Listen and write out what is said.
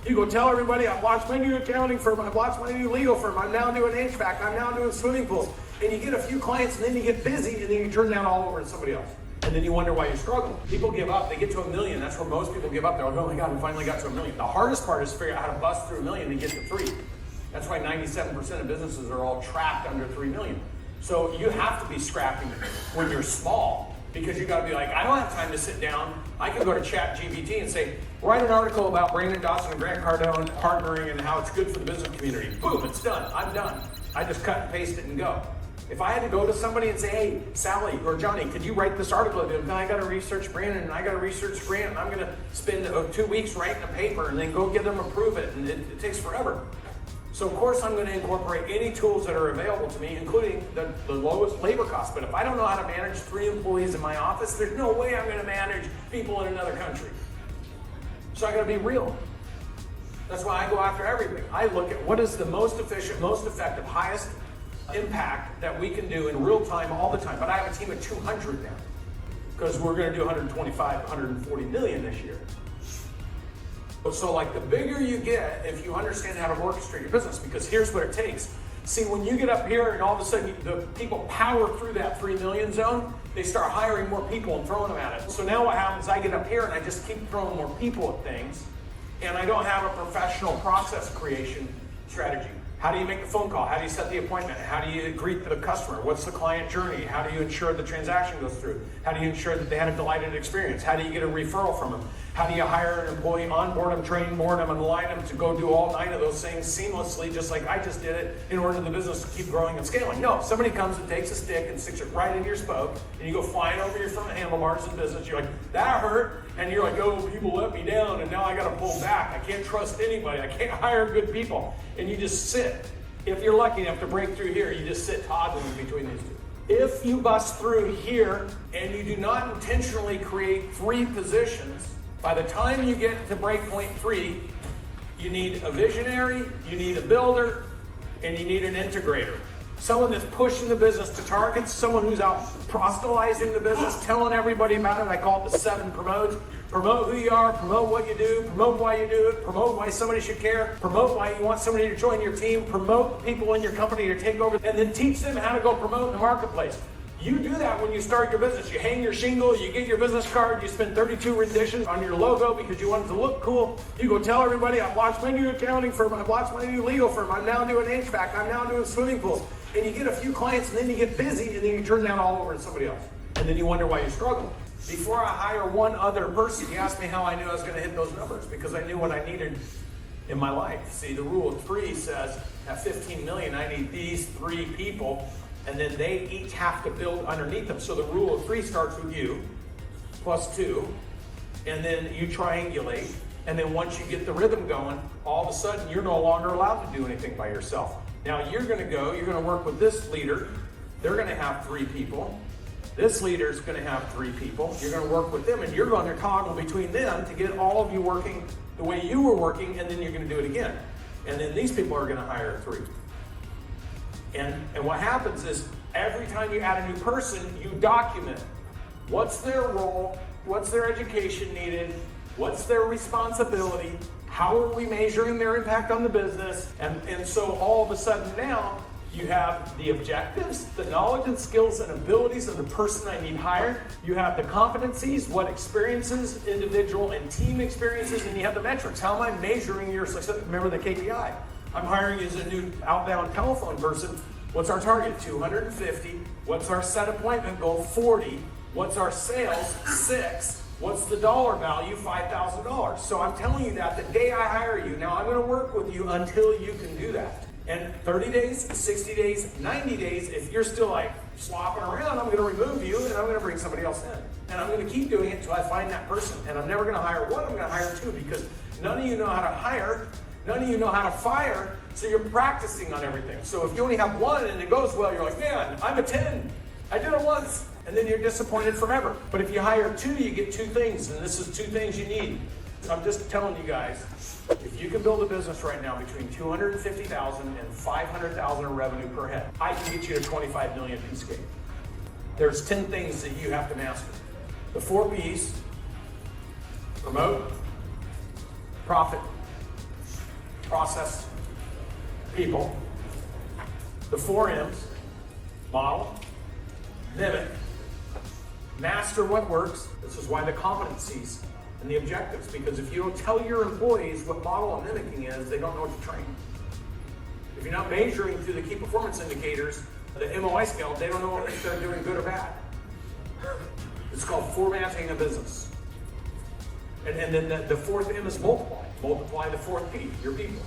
You go tell everybody, I've launched my new accounting firm, I've launched my new legal firm, I'm now doing HVAC, I'm now doing swimming pools. And you get a few clients and then you get busy and then you turn that all over to somebody else. And then you wonder why you're struggling. People give up, they get to $1 million. That's where most people give up. They're like, oh my God, we finally got to $1 million. The hardest part is figure out how to bust through $1 million and get to 3. That's why 97% of businesses are all trapped under 3 million. So you have to be scrapping when you're small, because you got to be like, I don't have time to sit down. I can go to ChatGPT and say, write an article about Brandon Dawson and Grant Cardone partnering and how it's good for the business community. Boom, it's done. I'm done. I just cut and paste it and go. If I had to go to somebody and say, hey, Sally or Johnny, could you write this article? I got to research Brandon and I got to research Grant and I'm going to spend 2 weeks writing a paper and then go get them approve it, and it takes forever. So of course I'm going to incorporate any tools that are available to me, including the lowest labor cost. But if I don't know how to manage 3 employees in my office, there's no way I'm going to manage people in another country. So I got to be real. That's why I go after everything. I look at what is the most efficient, most effective, highest impact that we can do in real time all the time. But I have a team of 200 now, because we're going to do 125, 140 million this year. So like the bigger you get, if you understand how to orchestrate your business, because here's what it takes. See, when you get up here and all of a sudden the people power through that 3 million zone, they start hiring more people and throwing them at it. So now what happens, I get up here and I just keep throwing more people at things, and I don't have a professional process creation strategy. How do you make the phone call? How do you set the appointment? How do you greet the customer? What's the client journey? How do you ensure the transaction goes through? How do you ensure that they had a delighted experience? How do you get a referral from them? How do you hire an employee, onboard them, train, board them, and align them to go do all 9 of those things seamlessly, just like I just did it, in order for the business to keep growing and scaling? No, somebody comes and takes a stick and sticks it right into your spoke, and you go flying over your front handlebars in business. You're like, that hurt. And you're like, oh, people let me down, and now I got to pull back. I can't trust anybody. I can't hire good people. And you just sit. If you're lucky enough to break through here, you just sit toddling between these two. If you bust through here and you do not intentionally create 3 positions, by the time you get to breakpoint 3, you need a visionary, you need a builder, and you need an integrator. Someone that's pushing the business to targets, someone who's out proselytizing the business, telling everybody about it. I call it the 7 promotes. Promote who you are, promote what you do, promote why you do it, promote why somebody should care, promote why you want somebody to join your team, promote people in your company to take over, and then teach them how to go promote in the marketplace. You do that when you start your business. You hang your shingle, you get your business card, you spend 32 renditions on your logo because you want it to look cool. You go tell everybody, I've launched my new accounting firm, I've launched my new legal firm, I'm now doing HVAC, I'm now doing swimming pools. And you get a few clients and then you get busy and then you turn that all over to somebody else. And then you wonder why you're struggling. Before I hire one other person, you asked me how I knew I was going to hit those numbers, because I knew what I needed in my life. See, the rule of 3 says at 15 million, I need these 3 people, and then they each have to build underneath them. So the rule of 3 starts with you, plus 2, and then you triangulate, and then once you get the rhythm going, all of a sudden you're no longer allowed to do anything by yourself. Now you're going to work with this leader. They're going to have 3 people. This leader is going to have 3 people. You're going to work with them, and you're going to toggle between them to get all of you working the way you were working, and then you're going to do it again. And then these people are going to hire 3. And what happens is every time you add a new person, you document what's their role, what's their education needed, what's their responsibility, how are we measuring their impact on the business, and so all of a sudden now, you have the objectives, the knowledge and skills and abilities of the person I need hired. You have the competencies, what experiences, individual and team experiences, and you have the metrics. How am I measuring your success? Remember the KPI. I'm hiring you as a new outbound telephone person. What's our target? 250. What's our set appointment goal? 40. What's our sales? 6. What's the dollar value? $5,000. So I'm telling you that the day I hire you, now I'm going to work with you until you can do that. And 30 days, 60 days, 90 days, if you're still like slopping around, I'm going to remove you and I'm going to bring somebody else in. And I'm going to keep doing it until I find that person. And I'm never going to hire 1, I'm going to hire 2, because none of you know how to hire, none of you know how to fire, so you're practicing on everything. So if you only have 1 and it goes well, you're like, man, I'm a 10. I did it once. And then you're disappointed forever. But if you hire 2, you get 2 things, and this is 2 things you need. I'm just telling you guys, if you can build a business right now between $250,000 and $500,000 in revenue per head, I can get you to 25 million piece cake. There's 10 things that you have to master. The 4 P's: promote, profit, process, people. The 4 M's: model, mimic, master what works. This is why the competencies and the objectives, because if you don't tell your employees what model and mimicking is, they don't know what to train. If you're not measuring through the key performance indicators, the MOI scale, they don't know if they're doing good or bad. It's called formatting a business. And then the 4th M is multiply. Multiply the 4th P, your people.